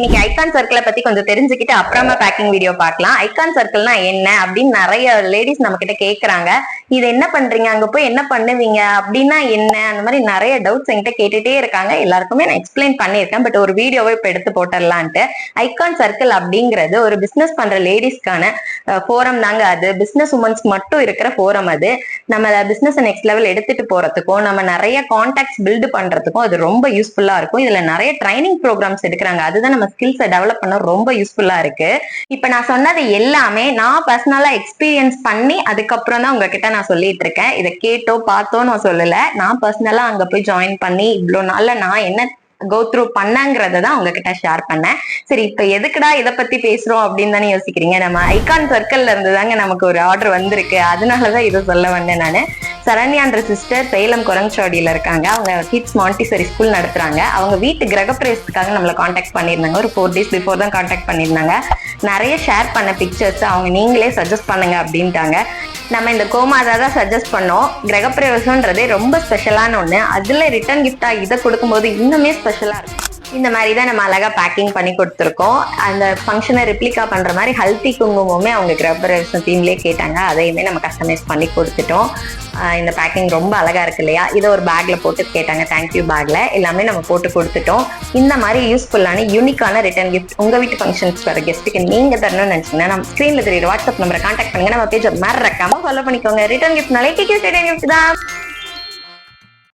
இன்னைக்கு ஐகான் சர்க்கிளை பத்தி கொஞ்சம் தெரிஞ்சுக்கிட்டு அப்புறமா பேக்கிங் வீடியோ பார்க்கலாம். ஐகான் சர்க்கிள்னா என்ன அப்படின்னு நிறைய லேடிஸ் நம்ம கிட்ட கேக்குறாங்க. இது என்ன பண்றீங்க, அங்க போய் என்ன பண்ணுவீங்க, அப்படின்னா என்ன, அந்த மாதிரி நிறைய டவுட்ஸ் என்கிட்ட கேட்டுட்டே இருக்காங்க. எல்லாருக்குமே நான் எக்ஸ்பிளைன் பண்ணியிருக்கேன். பட் ஒரு வீடியோவை இப்ப எடுத்து போட்டுடலான்ட்டு. ஐகான் சர்க்கிள் அப்படிங்கிறது ஒரு பிசினஸ் பண்ற லேடிஸ்க்கான ஃபோரம் தாங்க. அது பிசினஸ் உமன்ஸ்க்கு மட்டும் இருக்கிற ஃபோரம். அது நம்ம பிசினஸ் நெக்ஸ்ட் லெவல் எடுத்துட்டு போறதுக்கும் நம்ம நிறைய கான்டாக்ட்ஸ் பில்டு பண்றதுக்கும் அது ரொம்ப யூஸ்ஃபுல்லா இருக்கும். இதுல நிறைய ட்ரைனிங் ப்ரோக்ராம்ஸ் எடுக்கிறாங்க. அதுதான் நம்ம ஸ்கில்ஸை டெவலப் பண்ண ரொம்ப யூஸ்ஃபுல்லா இருக்கு. இப்ப நான் சொன்னது எல்லாமே நான் பர்சனலா எக்ஸ்பீரியன்ஸ் பண்ணி அதுக்கப்புறம் தான் உங்ககிட்ட நான் சொல்லிட்டு இருக்கேன். இதை கேட்டோ பார்த்தோ நான் சொல்லல. நான் பர்சனலா அங்க போய் ஜாயின் பண்ணி இவ்வளவு நாள்ல நான் என்ன கோ த்ரூ பண்ணங்கிறத தான் உங்ககிட்ட ஷேர் பண்ணேன். சரி, இப்ப எதுக்குடா இதை பத்தி பேசுறோம் அப்படின்னு தானே யோசிக்கிறீங்க. நம்ம ஐகான் சர்க்கிள்ல இருந்து தாங்க நமக்கு ஒரு ஆர்டர் வந்திருக்கு. அதனாலதான் இதை சொல்ல வந்தேன். நானு சரண்யான்ற சிஸ்டர் சேலம் குரங்சாடியில இருக்காங்க. அவங்க கிட்ஸ் மாண்டிசரி ஸ்கூல் நடத்துறாங்க. அவங்க வீட்டு கிரகப்பிரவேசத்துக்காக நம்மளை காண்டாக்ட் பண்ணியிருந்தாங்க. ஒரு 4 days பிஃபோர் தான் காண்டாக்ட் பண்ணியிருந்தாங்க. நிறைய ஷேர் பண்ண பிக்சர்ஸ் அவங்க நீங்களே சஜஸ்ட் பண்ணுங்க அப்படின்ட்டாங்க. நம்ம இந்த கோமாதா தான் சஜஸ்ட் பண்ணோம். கிரகப்பிரவேசம்ன்றதே ரொம்ப ஸ்பெஷலான ஒண்ணு. அதுல ரிட்டர்ன் கிஃப்டா இதை கொடுக்கும்போது இன்னுமே ஸ்பெஷலா இருக்கும். இந்த மாதிரி தான் நம்ம அழகா பேக்கிங் பண்ணி கொடுத்துருக்கோம். அந்த ஃபங்க்ஷனை ரிப்ளிகா பண்ற மாதிரி ஹல்தி குங்குமமே அவங்க கிரகப்பிரவேசம் தீம்லயே கேட்டாங்க. அதையுமே நம்ம கஸ்டமைஸ் பண்ணி கொடுத்துட்டோம். இந்த பேக்கிங் ரொம்ப அழகா இருக்கு இல்லையா. இதை ஒரு பேக்ல போட்டு கேட்டாங்க. தேங்க்யூ பேக்ல எல்லாமே நம்ம போட்டு கொடுத்துட்டோம். இந்த மாதிரி யூஸ்ஃபுல்லான யூனிக்கான ரிட்டர்ன் கிஃப்ட் உங்க வீட்டு ஃபங்க்ஷன்ஸ் வர கெஸ்ட்டுக்கு நீங்க தரணும்னு நினைச்சீங்கன்னா நம்ம ஸ்கிரீன்ல தெரியுற வாட்ஸ்அப் நம்பரை கான்டாக்ட் பண்ணுங்க. நம்ம பேஜ் மறக்காம ஃபாலோ பண்ணிக்கோங்க. ரிட்டர்ன் கிஃப்ட்னாலே ரிட்டர்ன் கிஃப்ட் தான்.